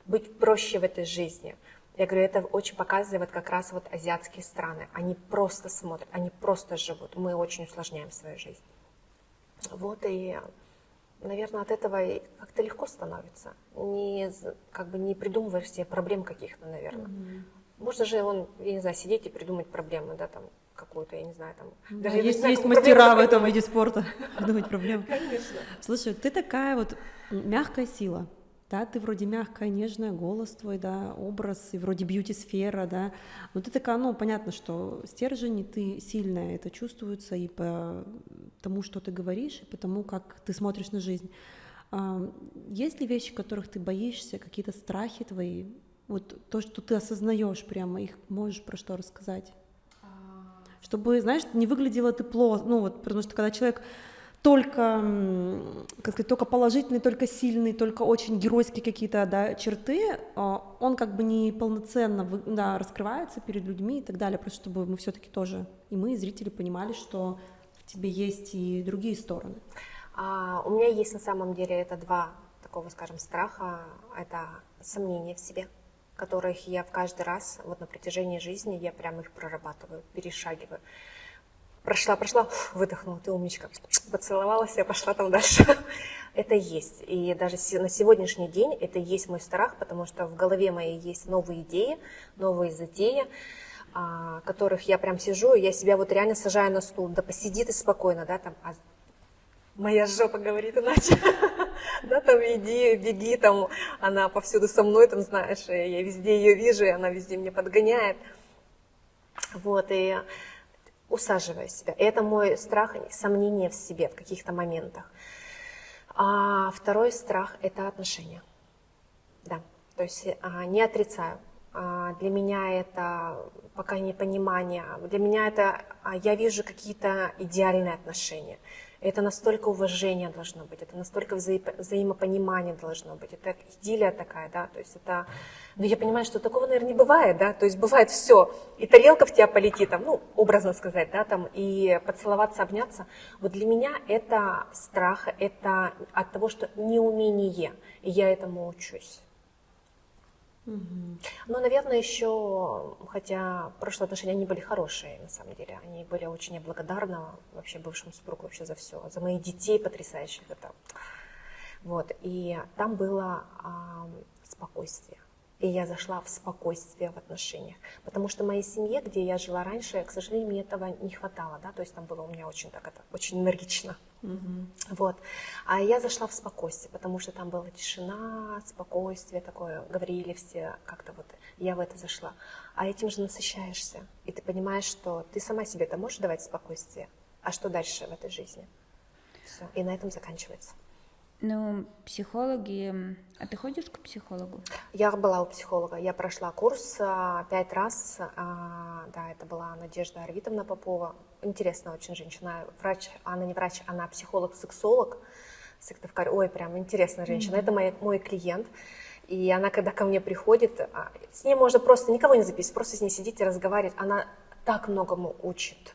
быть проще в этой жизни. Я говорю, это очень показывает как раз вот азиатские страны. Они просто смотрят, они просто живут. Мы очень усложняем свою жизнь. Вот и, наверное, от этого и как-то легко становится. Как бы не придумываешь себе проблем каких-то, наверное. Можно же, я не знаю, сидеть и придумать проблемы, да, там, какую-то, я не знаю, там... Да, даже я не знаю, есть какую мастера проблему в этом придумать. виде спорта, придумать проблемы. Конечно. Слушай, ты такая вот мягкая сила, да, ты вроде мягкая, нежная, голос твой, да, образ, и вроде бьюти-сфера, да, но ты такая, ну, понятно, что стержень, и ты сильная, это чувствуется и по тому, что ты говоришь, и по тому, как ты смотришь на жизнь. Есть ли вещи, которых ты боишься, какие-то страхи твои, вот то, что ты осознаешь прямо, их можешь про что рассказать? Чтобы, знаешь, не выглядело ты плохо, ну вот, потому что когда человек только, как сказать, только положительный, только сильный, только очень геройские какие-то, да, черты, он как бы не полноценно, да, раскрывается перед людьми и так далее, просто чтобы мы все-таки тоже, и мы, и зрители, понимали, что в тебе есть и другие стороны. У меня есть на самом деле это два такого, скажем, страха. Это сомнения в себе, которых я в каждый раз, вот на протяжении жизни, я прям их прорабатываю, перешагиваю. Прошла, выдохнула, ты умничка, поцеловалась, я пошла там дальше. Это есть. И даже на сегодняшний день это есть мой страх, потому что в голове моей есть новые идеи, новые затеи, которых я прям сижу, и я себя вот реально сажаю на стул. Да посиди ты спокойно, да, там, моя жопа говорит иначе. Да, там иди, беги, там, она повсюду со мной, там, знаешь, я везде ее вижу, и она везде меня подгоняет. Вот, и усаживая себя. И это мой страх, сомнение в себе в каких-то моментах. А второй страх – это отношения. Да, то есть не отрицаю. Для меня это пока непонимание. Для меня это, я вижу какие-то идеальные отношения. Это настолько уважение должно быть, это настолько взаимопонимание должно быть, это идиллия такая, да, то есть это, но я понимаю, что такого, наверное, не бывает, да, то есть бывает все, и тарелка в тебя полетит, там, ну, образно сказать, да, там, и поцеловаться, обняться. Вот для меня это страх, это от того, что неумение, и я этому учусь. Но, наверное, еще, хотя прошлые отношения, они были хорошие, на самом деле, они были очень благодарны вообще бывшему супругу вообще за все, за моих детей потрясающих, это, вот, и там было спокойствие, и я зашла в спокойствие в отношениях, потому что в моей семье, где я жила раньше, к сожалению, мне этого не хватало, да, то есть там было у меня очень так, это, очень энергично. Вот. А я зашла в спокойствие, потому что там была тишина, спокойствие такое, говорили все, как-то вот я в это зашла. А этим же насыщаешься, и ты понимаешь, что ты сама себе-то можешь давать спокойствие, а что дальше в этой жизни? Все, и на этом заканчивается. Ну, психологи... А ты ходишь к психологу? Я была у психолога, я прошла курс 5 раз, да, это была Надежда Арвитовна Попова, интересная очень женщина, врач, она не врач, она психолог-сексолог, Сыктывкар, ой, прям интересная женщина, это мой клиент, и она, когда ко мне приходит, с ней можно просто, никого не записывать, просто с ней сидеть и разговаривать, она так многому учит.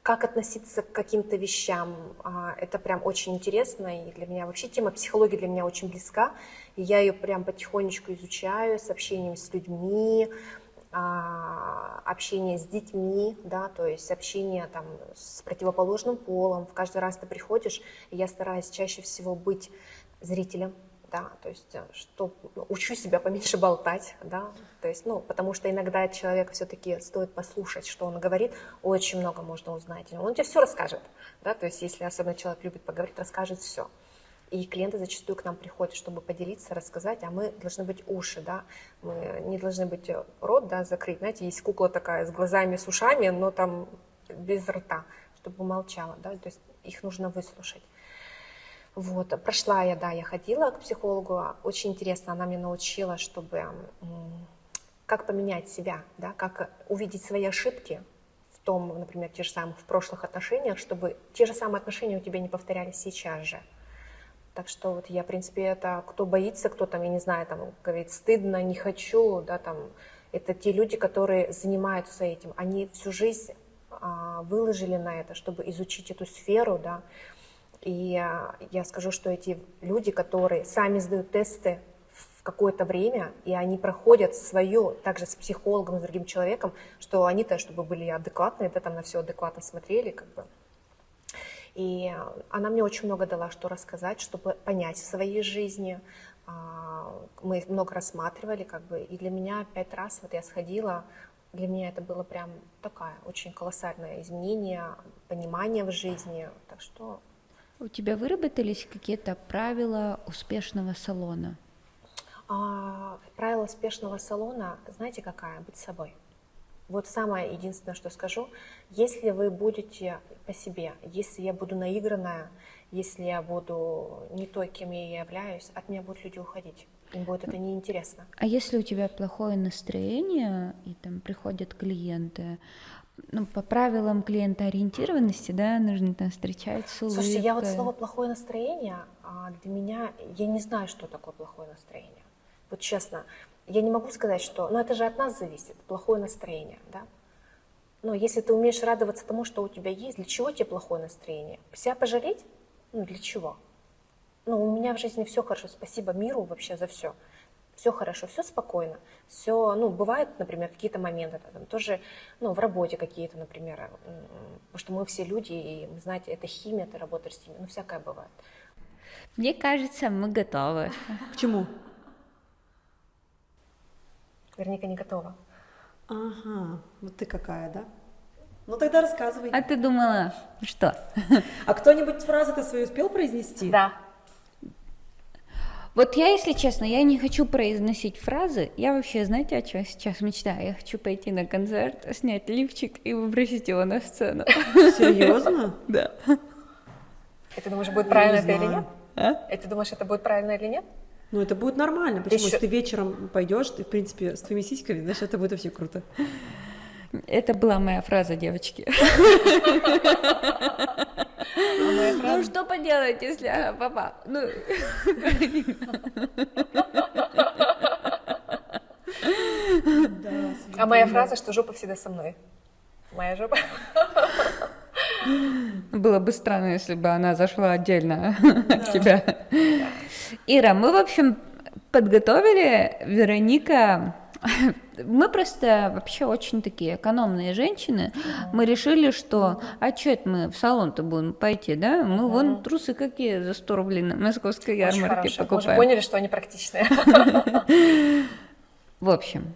Как относиться к каким-то вещам, это прям очень интересно, и для меня вообще тема психологии для меня очень близка, и я ее прям потихонечку изучаю с общением с людьми, общение с детьми, да, то есть общение там с противоположным полом, в каждый раз ты приходишь, и я стараюсь чаще всего быть зрителем, да, то есть что учу себя поменьше болтать, да, то есть, ну, потому что иногда человека все-таки стоит послушать, что он говорит, очень много можно узнать, он тебе все расскажет, да, то есть если особенно человек любит поговорить, расскажет все. И клиенты зачастую к нам приходят, чтобы поделиться, рассказать, а мы должны быть уши, да, мы не должны быть рот, да, закрыть, знаете, есть кукла такая с глазами, с ушами, но там без рта, чтобы молчала, да, то есть их нужно выслушать. Вот, прошла я, да, я ходила к психологу, очень интересно, она меня научила, чтобы, как поменять себя, да, как увидеть свои ошибки в том, например, те же самых в прошлых отношениях, чтобы те же самые отношения у тебя не повторялись сейчас же. Так что вот я, в принципе, это кто боится, кто там, я не знаю, там говорит, стыдно, не хочу, да, там, Это те люди, которые занимаются этим. Они всю жизнь выложили на это, чтобы изучить эту сферу, да. И я скажу, что эти люди, которые сами сдают тесты в какое-то время, и они проходят свое, также с психологом, с другим человеком, что они-то, чтобы были адекватные, да, там на все адекватно смотрели, как бы. И она мне очень много дала, что рассказать, чтобы понять в своей жизни. Мы много рассматривали, как бы, и для меня 5 раз вот я сходила, для меня это было прям такое очень колоссальное изменение, понимание в жизни, так что... У тебя выработались какие-то правила успешного салона? Правило успешного салона, знаете, какая? Быть собой. Вот самое единственное, что скажу, если вы будете по себе, если я буду наигранная, если я буду не той, кем я являюсь, от меня будут люди уходить. Им будет это неинтересно. А если у тебя плохое настроение, и там приходят клиенты, ну, по правилам клиентоориентированности, да, нужно там встречать с улыбкой. Слушайте, я вот слово «плохое настроение», для меня, я не знаю, что такое плохое настроение. Вот честно, я не могу сказать, что, ну это же от нас зависит, плохое настроение, да. Но если ты умеешь радоваться тому, что у тебя есть, для чего тебе плохое настроение? Себя пожалеть? Ну для чего? Ну у меня в жизни все хорошо, спасибо миру вообще за все. Все хорошо, все спокойно, все, ну, бывают, например, какие-то моменты, там, тоже, ну, в работе какие-то, например, потому что мы все люди, и, знаете, это химия, ты работаешь с химией, ну, всякое бывает. Мне кажется, мы готовы. К чему? Верника не готова. Ага, вот ты какая, да? Ну тогда рассказывай. А ты думала, что? А кто-нибудь фразу-то свою успел произнести? Да. Вот я, если честно, я не хочу произносить фразы. Я вообще, знаете, о чем сейчас мечтаю? Я хочу пойти на концерт, снять лифчик и выбросить его на сцену. Серьезно? Да. И ты думаешь, будет правильно это или знаю. нет? А? И ты думаешь, это будет правильно или нет? Ну это будет нормально. Почему? Еще- Если ты вечером пойдешь, ты, в принципе, с твоими сиськами, значит, это будет вообще круто. Это была моя фраза, девочки. Ну что поделать, если папа? Ну, А моя фраза, что жопа всегда со мной. Моя жопа. было бы странно, если бы она зашла отдельно от тебя. Ира, мы, в общем, подготовили Вероника. Мы просто вообще очень такие экономные женщины. Мы решили, что, а что это мы в салон-то будем пойти, да? Мы вон трусы какие за 100 рублей на московской Очень ярмарке хорошо. Мы уже покупаем. поняли, что они практичные. В общем,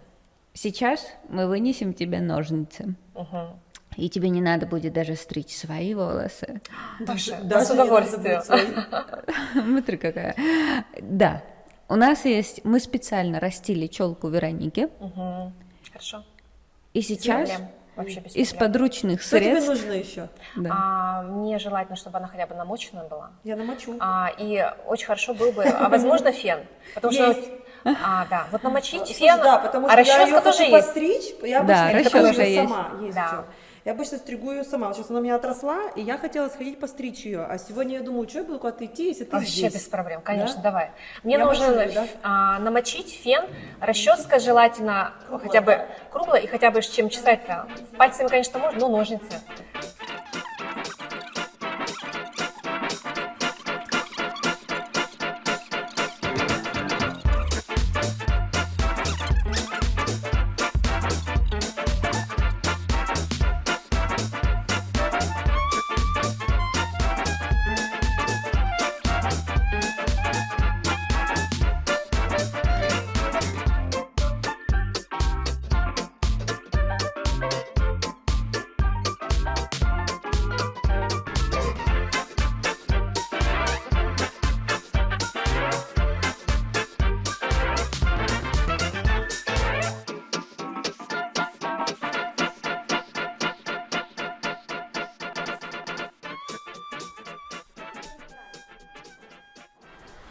сейчас мы вынесем тебе ножницы. Мгм. И тебе не надо будет даже стричь свои волосы. Даже не надо с удовольствием. будет свои. Смотри, какая. Да, у нас есть, мы специально растили челку Вероники. Мгм. Хорошо. И Без сейчас проблем. Вообще без из проблем. подручных Что тебе средств. нужно еще? Да. Мне желательно, чтобы она хотя бы намоченная была. Я намочу. И очень хорошо был бы, возможно, фен. Потому что, Есть. Да, вот намочить Слушай, фен, да, потому а что я расческа ее тоже хочу есть. постричь, я Да, обычно расческа стригу есть. сама, есть Да. всё. Я обычно стригу ее сама. Сейчас она у меня отросла, и я хотела сходить постричь ее. А сегодня я думаю, что я буду куда-то идти, если ты Вообще здесь? без проблем, конечно, Да? давай. Мне Я нужно пошла, да? намочить фен, расческа желательно хотя бы круглая и хотя бы чем чесать-то. Пальцами, конечно, можно, но ножницы.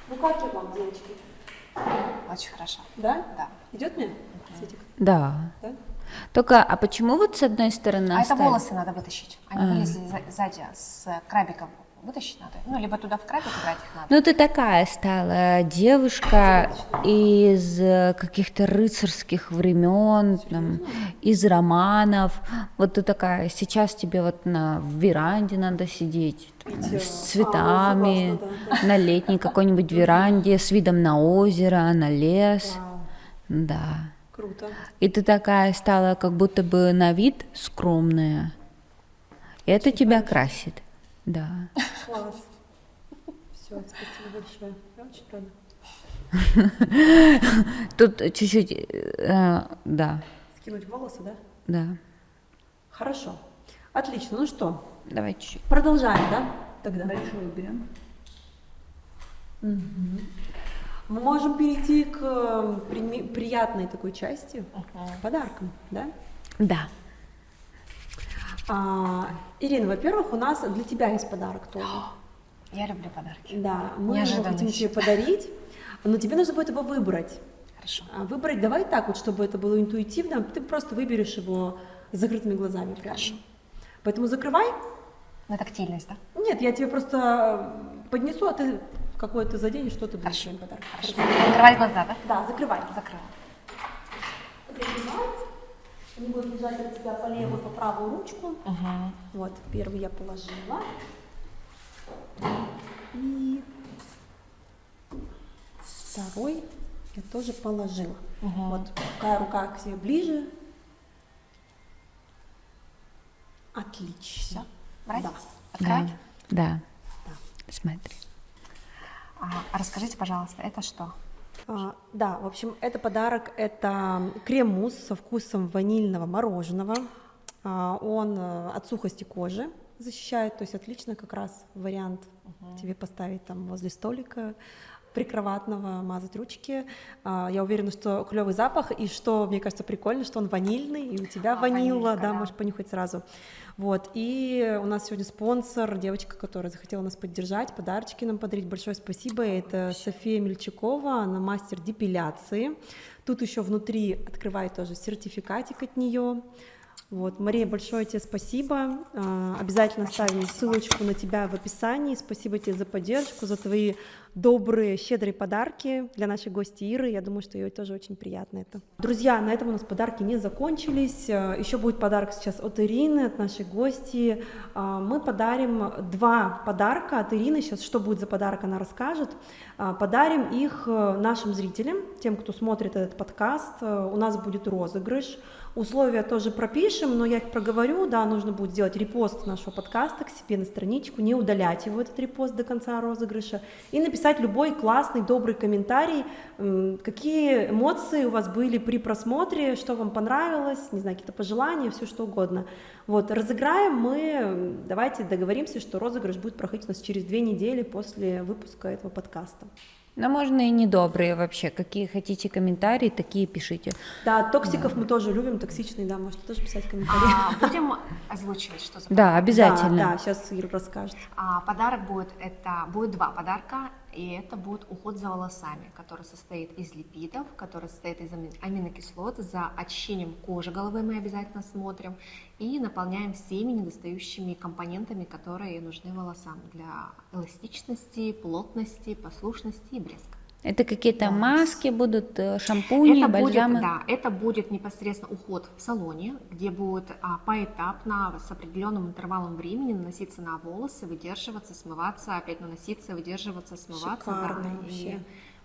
Ну как я вам, девочки? Очень хорошо. Да? Да. Идет мне? Светик? Да. Да? Только, а почему вот с одной стороны А это оставить? волосы надо вытащить. Они вылезли сзади с крабиком. вытащить надо. Ну, либо туда вкрапить, убрать их надо. Ну, ты такая стала девушка из каких-то рыцарских времен, там, из романов. Вот ты такая, сейчас тебе вот на веранде надо сидеть, там, с цветами, согласна, на летней какой-нибудь веранде, с видом на озеро, на лес. Вау, Да. круто. И ты такая стала как будто бы на вид скромная. И это тебя красит. Да. Класс. Все, спасибо большое. Я очень рада. Тут чуть-чуть, да, Скинуть волосы, да? да. Хорошо. Отлично. Ну что, Давай чуть-чуть. продолжаем, да? Тогда. Большой берем. Мы можем перейти к приятной такой части, к подаркам, да? Да. Ирина, во-первых, у нас для тебя есть подарок тоже. Я люблю подарки. Да, мы его Неожиданность. хотим тебе подарить, но тебе нужно будет его выбрать. Хорошо. Выбрать давай так вот, чтобы это было интуитивно, ты просто выберешь его с закрытыми глазами прямо. Хорошо. Поэтому закрывай. На тактильность, да? Нет, я тебе просто поднесу, а ты какое-то заденешь, что ты будешь своим подарком. Хорошо. Закрывать глаза, да? Да, закрывай. Закрыла. Закрывай. Они будут лежать у тебя по левую, по правую ручку. Вот, первый я положила. И второй я тоже положила. Вот, какая рука к себе ближе. Отлично. Брать? Да. Открывать? Да. Смотри. А расскажите, пожалуйста, это что? Да, в общем, это подарок, это крем-мусс со вкусом ванильного мороженого. Он от сухости кожи защищает, то есть отлично как раз вариант тебе поставить там возле столика прикроватного, мазать ручки. Я уверена, что клевый запах, и что, мне кажется, прикольно, что он ванильный, и у тебя ванилла, ванилька, да, да. можешь понюхать сразу. Вот, и у нас сегодня спонсор, девочка, которая захотела нас поддержать, подарочки нам подарить. Большое спасибо, это София Мельчакова, она мастер депиляции. Тут еще внутри открывает тоже сертификатик от нее. Вот, Мария, большое тебе спасибо. Обязательно ставим ссылочку на тебя в описании. Спасибо тебе за поддержку, за твои добрые, щедрые подарки для нашей гости Иры. Я думаю, что ей тоже очень приятно это. Друзья, на этом у нас подарки не закончились. Еще будет подарок сейчас от Ирины, от нашей гости. Мы подарим 2 подарка от Ирины. Сейчас что будет за подарок, она расскажет. Подарим их нашим зрителям, тем, кто смотрит этот подкаст. У нас будет розыгрыш. Условия тоже пропишем, но я их проговорю, да, нужно будет сделать репост нашего подкаста к себе на страничку, не удалять его, этот репост, до конца розыгрыша, и написать любой классный, добрый комментарий, какие эмоции у вас были при просмотре, что вам понравилось, не знаю, какие-то пожелания, все что угодно. Вот, разыграем мы, давайте договоримся, что розыгрыш будет проходить у нас через 2 недели после выпуска этого подкаста. Но можно и недобрые вообще. Какие хотите комментарии, такие пишите. Да, токсиков мы тоже любим, токсичные, да, можете тоже писать комментарии. Будем озвучивать, что за подарок? Да, обязательно. Да, сейчас Ира расскажет. Подарок будет, будет 2 подарка, и это будет уход за волосами, который состоит из липидов, который состоит из аминокислот. За очищением кожи головы мы обязательно смотрим и наполняем всеми недостающими компонентами, которые нужны волосам для эластичности, плотности, послушности и блеска. Это какие-то маски будут, шампуни, бальзамы? Это будет непосредственно уход в салоне, где будет поэтапно, с определенным интервалом времени наноситься на волосы, выдерживаться, смываться, опять наноситься, выдерживаться, смываться. Шикарно да, вообще. и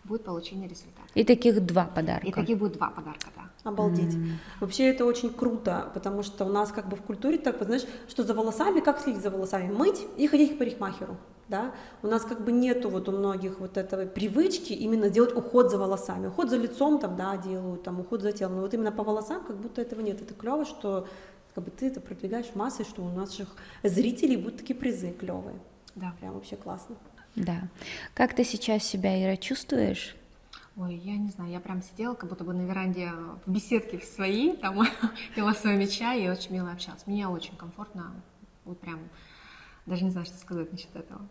будет получение результата. И таких 2 подарка. И таких будет 2 подарка, да. Обалдеть. Вообще это очень круто, потому что у нас как бы в культуре так, вот, знаешь, что за волосами, как следить за волосами? Мыть и ходить к парикмахеру. Да? У нас как бы нету вот у многих вот этой привычки именно делать уход за волосами. Уход за лицом там, да, делают, там, уход за телом, но вот именно по волосам как будто этого нет. Это клево, что как бы ты это продвигаешь массой, что у наших зрителей будут такие призы клевые. Да. Прям вообще классно. Да. Как ты сейчас себя, Ира, чувствуешь? Ой, я не знаю, я прям сидела, как будто бы на веранде в беседке своей, там пила с вами чай и очень мило общалась. Мне очень комфортно, вот прям, даже не знаю, что сказать насчет этого.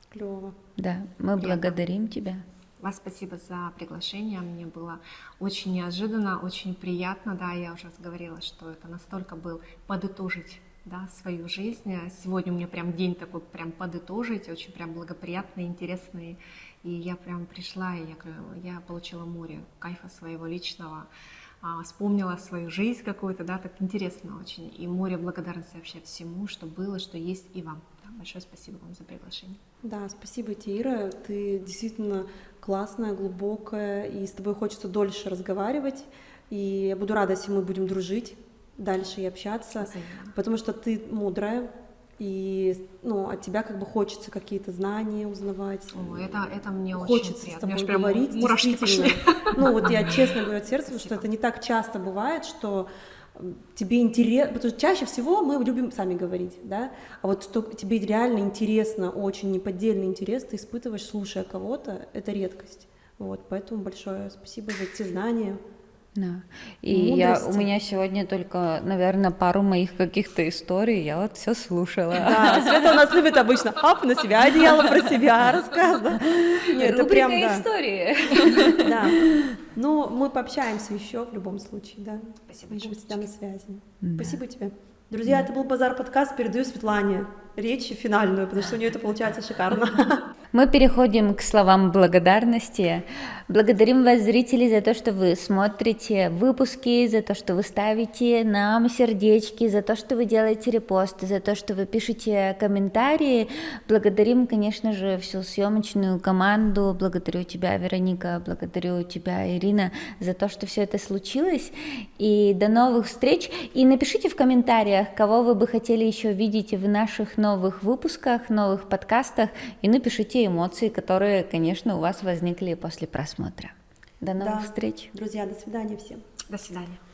Клево. Да, мы Приятно. благодарим тебя. Вас спасибо за приглашение, мне было очень неожиданно, очень приятно, да, я уже говорила, что это настолько был подытожить да, свою жизнь. Сегодня у меня прям день такой, прям подытожить, очень прям благоприятный, интересный. И я прям пришла, и я говорю, я получила море кайфа своего личного, вспомнила свою жизнь какую-то, да, так интересно очень. И море благодарности вообще всему, что было, что есть, и вам. Да, большое спасибо вам за приглашение. Да, спасибо тебе, Ира. Ты действительно классная, глубокая, и с тобой хочется дольше разговаривать. И я буду рада, если мы будем дружить дальше и общаться, Взаимно. потому что ты мудрая, и от тебя как бы хочется какие-то знания узнавать. О, это мне очень Хочется приятно. с тобой Мне аж прям говорить, мурашки действительно. пошли. Вот я честно говорю от сердца, потому что Спасибо. это не так часто бывает, что тебе интересно, потому что чаще всего мы любим сами говорить, да, а вот что тебе реально интересно, очень неподдельный интерес ты испытываешь, слушая кого-то, это редкость. Вот, поэтому большое спасибо за те знания. Да. И у Мудрости. меня сегодня только, наверное, пару моих каких-то историй, я вот все слушала. Да, Света у нас любит обычно на себя одеяло, про себя рассказывать. Это Рубрика прям, да. истории. Да. Ну, мы пообщаемся еще в любом случае, да. Спасибо Будем большое. всегда на связи. Да. Спасибо тебе. Друзья, это был Базар подкаст. Передаю Светлане речь финальную, потому что у нее это получается шикарно. Мы переходим к словам благодарности. Благодарим вас, зрители, за то, что вы смотрите выпуски, за то, что вы ставите нам сердечки, за то, что вы делаете репосты, за то, что вы пишете комментарии. Благодарим, конечно же, всю съемочную команду. Благодарю тебя, Вероника, благодарю тебя, Ирина, за то, что все это случилось. И до новых встреч. И напишите в комментариях, кого вы бы хотели еще видеть в наших новых выпусках, новых подкастах. И напишите эмоции, которые, конечно, у вас возникли после просмотра. До новых встреч. Друзья, до свидания всем. До свидания.